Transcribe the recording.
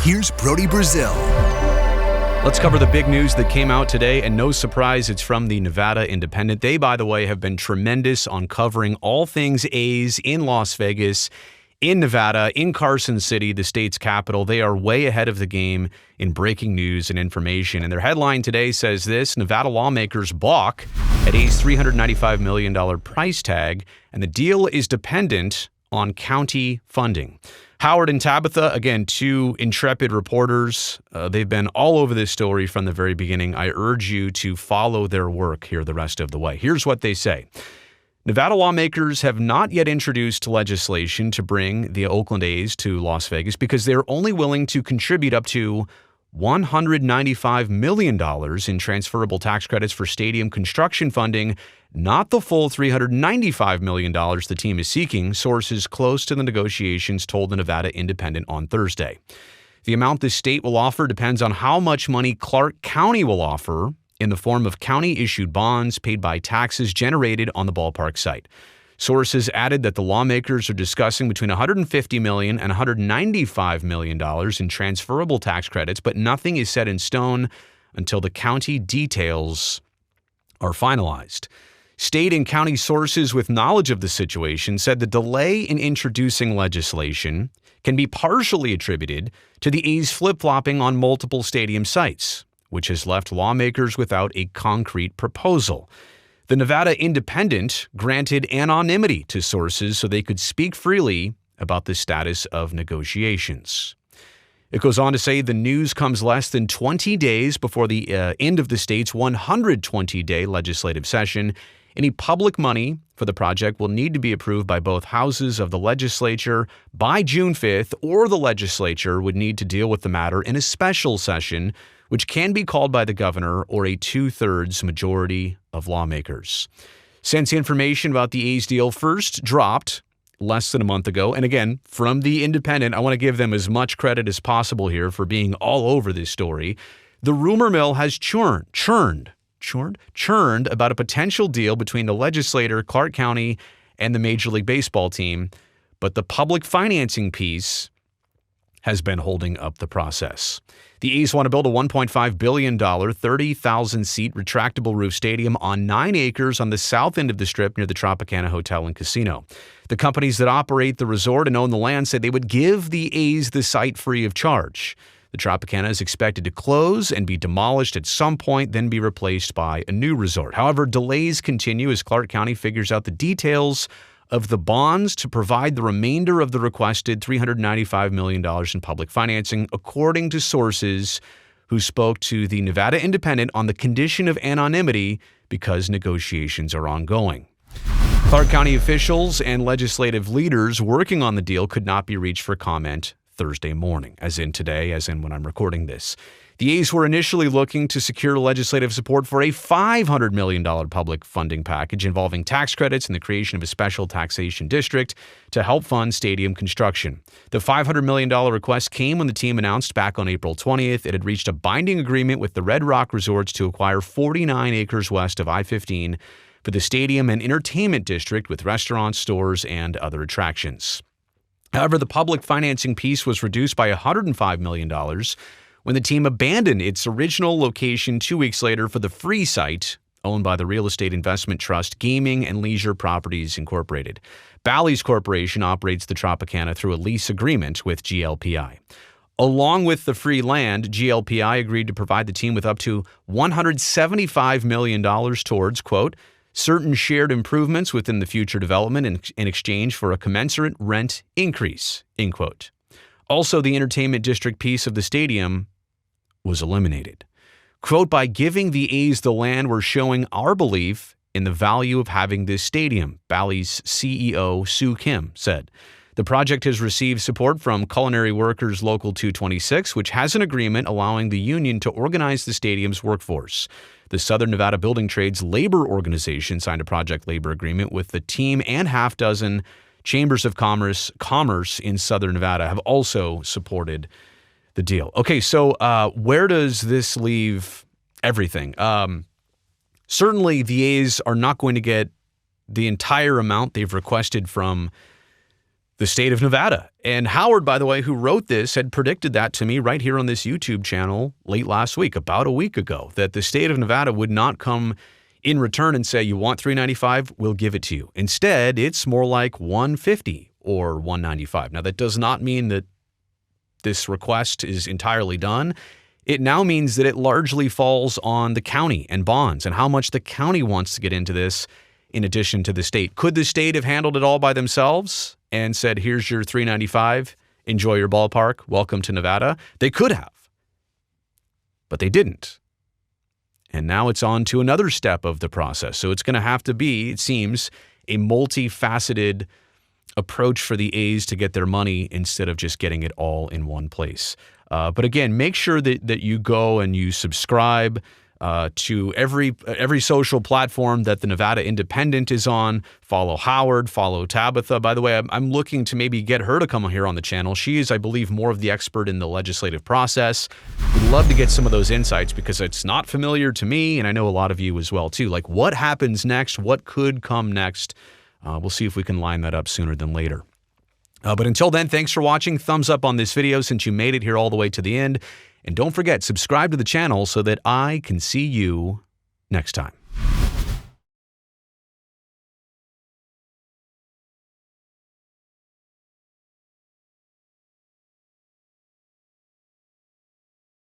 Here's Brody Brazil. Let's cover the big news that came out today, and no surprise, it's from the Nevada Independent. They, by the way, have been tremendous on covering all things A's in Las Vegas, in Nevada, in Carson City, the state's capital. They are way ahead of the game in breaking news and information. And their headline today says this: Nevada lawmakers balk at A's $395 million price tag, and the deal is dependent on county funding. Howard and Tabitha, again, two intrepid reporters. They've been all over this story from the very beginning. I urge you to follow their work here the rest of the way. Here's what they say. Nevada lawmakers have not yet introduced legislation to bring the Oakland A's to Las Vegas because they're only willing to contribute up to $195 million in transferable tax credits for stadium construction funding, not the full $395 million the team is seeking, sources close to the negotiations told the Nevada Independent on Thursday. The amount the state will offer depends on how much money Clark County will offer in the form of county-issued bonds paid by taxes generated on the ballpark site. Sources added that the lawmakers are discussing between $150 million and $195 million in transferable tax credits, but nothing is set in stone until the county details are finalized. State and county sources with knowledge of the situation said the delay in introducing legislation can be partially attributed to the A's flip-flopping on multiple stadium sites, which has left lawmakers without a concrete proposal. The Nevada Independent granted anonymity to sources so they could speak freely about the status of negotiations. It goes on to say the news comes less than 20 days before the end of the state's 120-day legislative session. Any public money for the project will need to be approved by both houses of the legislature by June 5th, or the legislature would need to deal with the matter in a special session, which can be called by the governor or a 2/3 majority of lawmakers. Since information about the A's deal first dropped less than a month ago, and again, from the Independent, I want to give them as much credit as possible here for being all over this story, the rumor mill has churned about a potential deal between the legislator, Clark County, and the Major League Baseball team, but the public financing piece has been holding up the process. The A's want to build a $1.5 billion, 30,000-seat retractable roof stadium on 9 acres on the south end of the Strip near the Tropicana Hotel and Casino. The companies that operate the resort and own the land said they would give the A's the site free of charge. The Tropicana is expected to close and be demolished at some point, then be replaced by a new resort. However, delays continue as Clark County figures out the details of the bonds to provide the remainder of the requested $395 million in public financing, according to sources who spoke to the Nevada Independent on the condition of anonymity because negotiations are ongoing. Clark County officials and legislative leaders working on the deal could not be reached for comment Thursday morning, as in today, as in when I'm recording this. The A's were initially looking to secure legislative support for a $500 million public funding package involving tax credits and the creation of a special taxation district to help fund stadium construction. The $500 million request came when the team announced back on April 20th it had reached a binding agreement with the Red Rock Resorts to acquire 49 acres west of I-15 for the stadium and entertainment district with restaurants, stores, and other attractions. However, the public financing piece was reduced by $105 million when the team abandoned its original location 2 weeks later for the free site owned by the real estate investment trust Gaming and Leisure Properties Incorporated. Bally's Corporation operates the Tropicana through a lease agreement with GLPI. Along with the free land, GLPI agreed to provide the team with up to $175 million towards, quote, certain shared improvements within the future development in exchange for a commensurate rent increase, end quote. Also, the entertainment district piece of the stadium was eliminated. Quote, by giving the A's the land, we're showing our belief in the value of having this stadium, Bally's CEO Sue Kim said. The project has received support from Culinary Workers Local 226, which has an agreement allowing the union to organize the stadium's workforce. The Southern Nevada Building Trades Labor Organization signed a project labor agreement with the team, and half dozen chambers of commerce in Southern Nevada have also supported the deal. Okay, so where does this leave everything? Certainly, the A's are not going to get the entire amount they've requested from the state of Nevada. And Howard, by the way, who wrote this, had predicted that to me right here on this YouTube channel late last week, about a week ago, that the state of Nevada would not come in return and say, you want $395, we'll give it to you. Instead, it's more like $150 or $195. Now, that does not mean that this request is entirely done. It now means that it largely falls on the county and bonds and how much the county wants to get into this in addition to the state. Could the state have handled it all by themselves and said, here's your $395, enjoy your ballpark, welcome to Nevada? They could have, but they didn't. And now it's on to another step of the process. So it's going to have to be, it seems, a multifaceted approach for the A's to get their money instead of just getting it all in one place. But again, make sure that you go and you subscribe to every social platform that the Nevada Independent is on. Follow Howard, follow Tabitha. By the way, I'm looking to maybe get her to come here on the channel. She is, I believe, more of the expert in the legislative process. Would love to get some of those insights because it's not familiar to me, and I know a lot of you as well too. Like, what happens next? What could come next? We'll see if we can line that up sooner than later. But until then, thanks for watching. Thumbs up on this video since you made it here all the way to the end. And don't forget, subscribe to the channel so that I can see you next time.